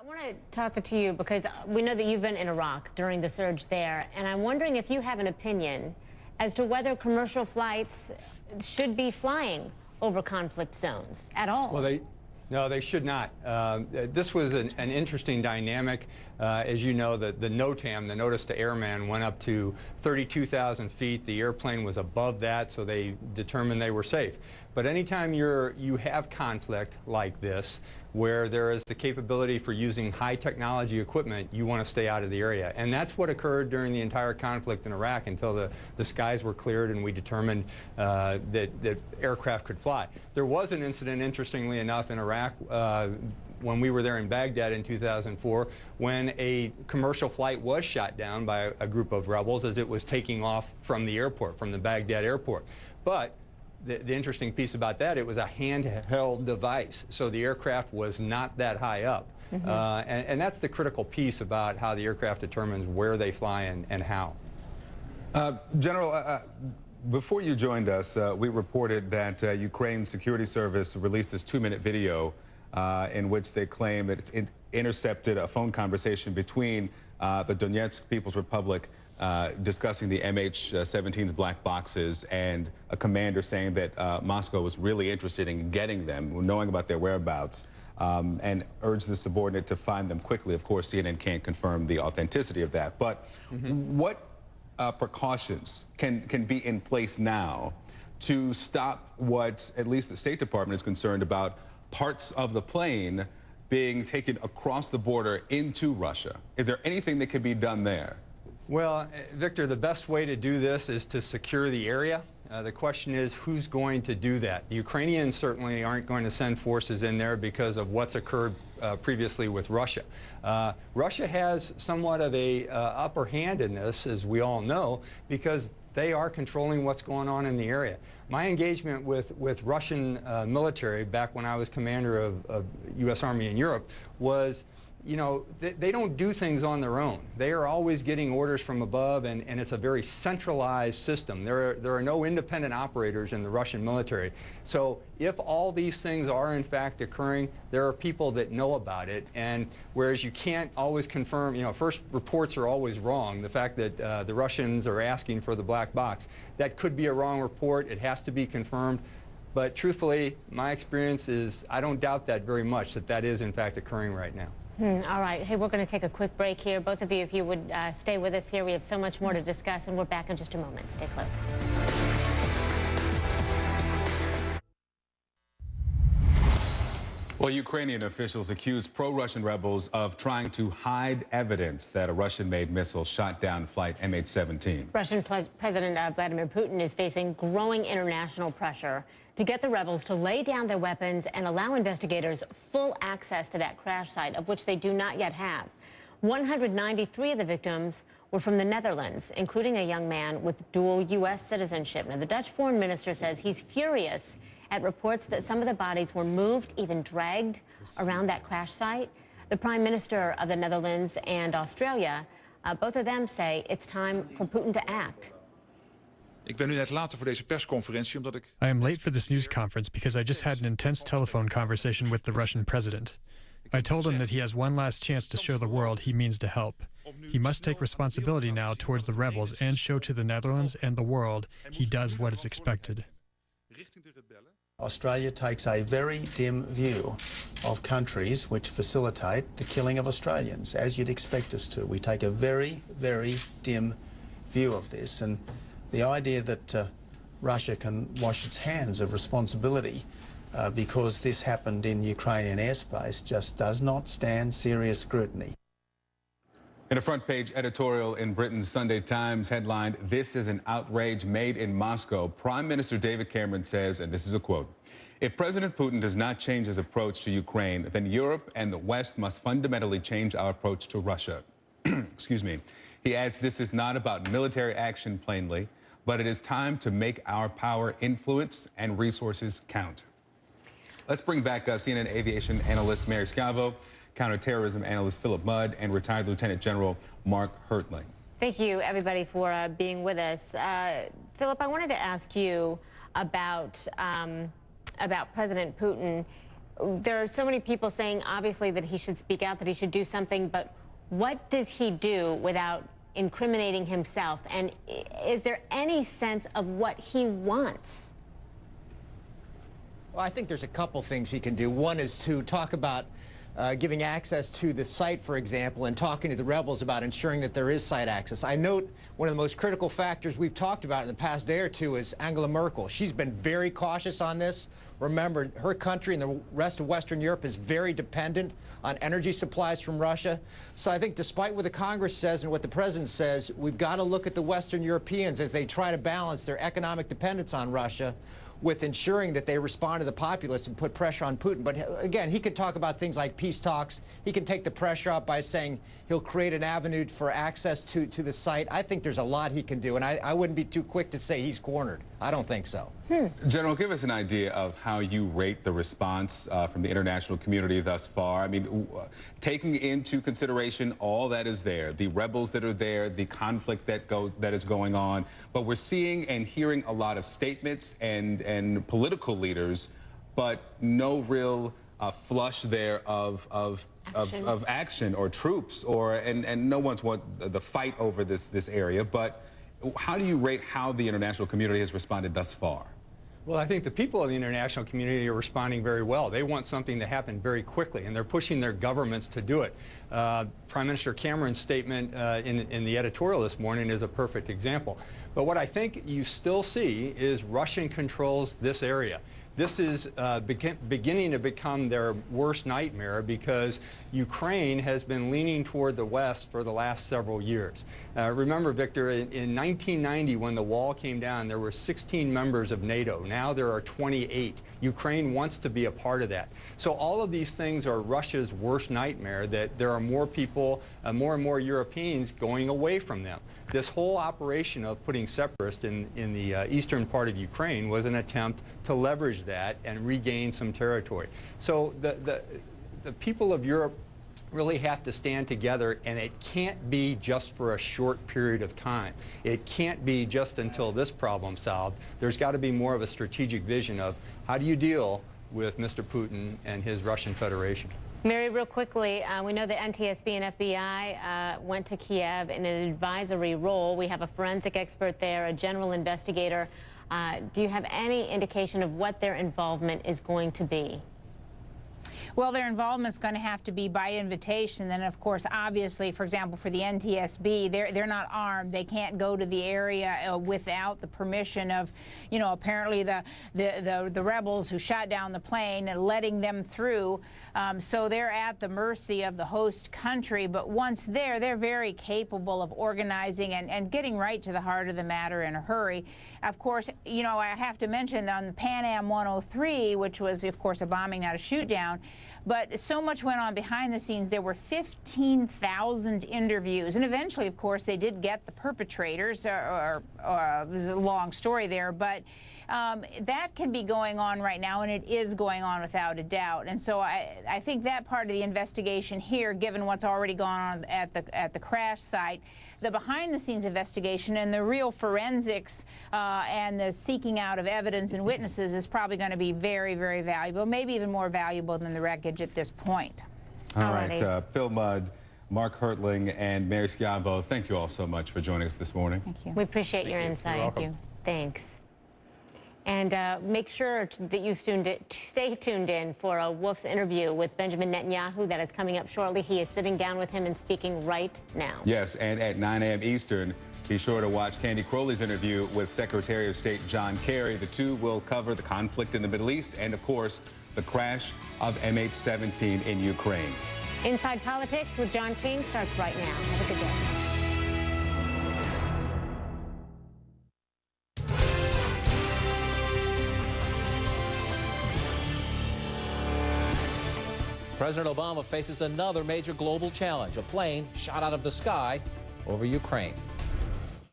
I want to toss it to you because we know that you've been in Iraq during the surge there, and I'm wondering if you have an opinion as to whether commercial flights should be flying over conflict zones at all. Well, no, they should not. This was an interesting dynamic. As you know, the NOTAM, the Notice to Airman, went up to 32,000 feet. The airplane was above that, so they determined they were safe. But anytime you have conflict like this, where there is the capability for using high technology equipment, you want to stay out of the area. And that's what occurred during the entire conflict in Iraq until the skies were cleared and we determined that aircraft could fly. There was an incident, interestingly enough, in Iraq when we were there in Baghdad in 2004, when a commercial flight was shot down by a group of rebels as it was taking off from the airport, from the Baghdad airport. But the interesting piece about that, it was a handheld device, so the aircraft was not that high up. Mm-hmm. And that's the critical piece about how the aircraft determines where they fly and how. General, before you joined us, we reported that Ukraine's security service released this 2-minute video in which they claim that it's intercepted a phone conversation between the Donetsk People's Republic discussing the MH17's black boxes and a commander saying that Moscow was really interested in getting them, knowing about their whereabouts, and urged the subordinate to find them quickly. Of course, CNN can't confirm the authenticity of that. But what precautions can be in place now to stop what at least the State Department is concerned about, parts of the plane being taken across the border into Russia? Is there anything that can be done there? Well, Victor, the best way to do this is to secure the area. The question is, who's going to do that? The Ukrainians certainly aren't going to send forces in there because of what's occurred previously with Russia. Russia has somewhat of a upper hand in this, as we all know, because they are controlling what's going on in the area. My engagement with Russian military back when I was commander of U.S. Army in Europe was, you know, they don't do things on their own. They are always getting orders from above, and it's a very centralized system. There are no independent operators in the Russian military. So if all these things are in fact occurring, there are people that know about it, and whereas you can't always confirm, you know, first reports are always wrong. The fact that the Russians are asking for the black box, that could be a wrong report. It has to be confirmed. But truthfully, my experience is I don't doubt that very much, that is in fact occurring right now. All right. Hey, we're going to take a quick break here. Both of you, if you would stay with us here, we have so much more to discuss, and we're back in just a moment. Stay close. Well, Ukrainian officials accuse pro-Russian rebels of trying to hide evidence that a Russian-made missile shot down flight MH17. Russian President Vladimir Putin is facing growing international pressure to get the rebels to lay down their weapons and allow investigators full access to that crash site, of which they do not yet have. 193 of the victims were from the Netherlands, including a young man with dual U.S. citizenship. Now, the Dutch foreign minister says he's furious at reports that some of the bodies were moved, even dragged, around that crash site. The Prime Minister of the Netherlands and Australia, both of them say it's time for Putin to act. Ik ben nu net later voor deze persconferentie omdat ik... I am late for this news conference because I just had an intense telephone conversation with the Russian president. I told him that he has one last chance to show the world he means to help. He must take responsibility now towards the rebels and show to the Netherlands and the world he does what is expected. Australia takes a very dim view of countries which facilitate the killing of Australians, as you'd expect us to. We take a very, very dim view of this, and the idea that Russia can wash its hands of responsibility because this happened in Ukrainian airspace just does not stand serious scrutiny. In a front-page editorial in Britain's Sunday Times headlined, "This is an outrage made in Moscow," Prime Minister David Cameron says, and this is a quote, "If President Putin does not change his approach to Ukraine, then Europe and the West must fundamentally change our approach to Russia." Excuse me. He adds, "This is not about military action plainly, but it is time to make our power, influence, and resources count." Let's bring back CNN aviation analyst Mary Scavo, counterterrorism analyst Philip Mudd, and retired Lieutenant General Mark Hertling. Thank you, everybody, for being with us. Philip, I wanted to ask you about President Putin. There are so many people saying, obviously, that he should speak out, that he should do something, but what does he do without incriminating himself? And is there any sense of what he wants? Well, I think there's a couple things he can do. One is to talk about giving access to the site, for example, and talking to the rebels about ensuring that there is site access. I note one of the most critical factors we've talked about in the past day or two is Angela Merkel. She's been very cautious on this. Remember, her country and the rest of Western Europe is very dependent on energy supplies from Russia. So I think despite what the Congress says and what the President says, we've got to look at the Western Europeans as they try to balance their economic dependence on Russia with ensuring that they respond to the populace and put pressure on Putin. But again, he could talk about things like peace talks. He can take the pressure up by saying he'll create an avenue for access to the site. I think there's a lot he can do, and I wouldn't be too quick to say he's cornered. I don't think so. General, give us an idea of how you rate the response from the international community thus far. I mean, taking into consideration all that is there, the rebels that are there, the conflict that is going on, but we're seeing and hearing a lot of statements and political leaders, but no real flush there of action or troops, and no one's want the fight over this area. But how do you rate how the international community has responded thus far? Well, I think the people of the international community are responding very well. They want something to happen very quickly, and they're pushing their governments to do it. Prime Minister Cameron's statement in the editorial this morning is a perfect example. But what I think you still see is Russian controls this area. This is beginning to become their worst nightmare because Ukraine has been leaning toward the West for the last several years. Remember, Victor, in 1990 when the wall came down, there were 16 members of NATO. Now there are 28. Ukraine wants to be a part of that. So all of these things are Russia's worst nightmare, that there are more people, more and more Europeans going away from them. This whole operation of putting separatists in the eastern part of Ukraine was an attempt to leverage that and regain some territory. So the people of Europe really have to stand together, and it can't be just for a short period of time. It can't be just until this problem's solved. There's got to be more of a strategic vision of how do you deal with Mr. Putin and his Russian Federation. Mary, real quickly, we know the NTSB and FBI went to Kiev in an advisory role. We have a forensic expert there, a general investigator. Do you have any indication of what their involvement is going to be? Well, their involvement is going to have to be by invitation. Then, of course, obviously, for example, for the NTSB, they're not armed. They can't go to the area without the permission of, you know, apparently the rebels who shot down the plane and letting them through. So they're at the mercy of the host country. But once there, they're very capable of organizing and getting right to the heart of the matter in a hurry. Of course, you know, I have to mention on the Pan Am 103, which was, of course, a bombing, not a shoot down. But so much went on behind the scenes. There were 15,000 interviews. And eventually, of course, they did get the perpetrators. It was a long story there. But that can be going on right now, and it is going on without a doubt. And so I think that part of the investigation here, given what's already gone on at the crash site, the behind-the-scenes investigation and the real forensics and the seeking out of evidence and witnesses is probably going to be very, very valuable, maybe even more valuable than the wreckage at this point. All right, Phil Mudd, Mark Hertling, and Mary Schiavo, thank you all so much for joining us this morning. Thank you. We appreciate your insight. Thank you. Thanks. And make sure that you stay tuned in for a Wolf's interview with Benjamin Netanyahu that is coming up shortly. He is sitting down with him and speaking right now. Yes, and at 9 a.m. Eastern, be sure to watch Candy Crowley's interview with Secretary of State John Kerry. The two will cover the conflict in the Middle East and, of course, the crash of MH17 in Ukraine. Inside Politics with John King starts right now. Have a good day. President Obama faces another major global challenge, a plane shot out of the sky over Ukraine.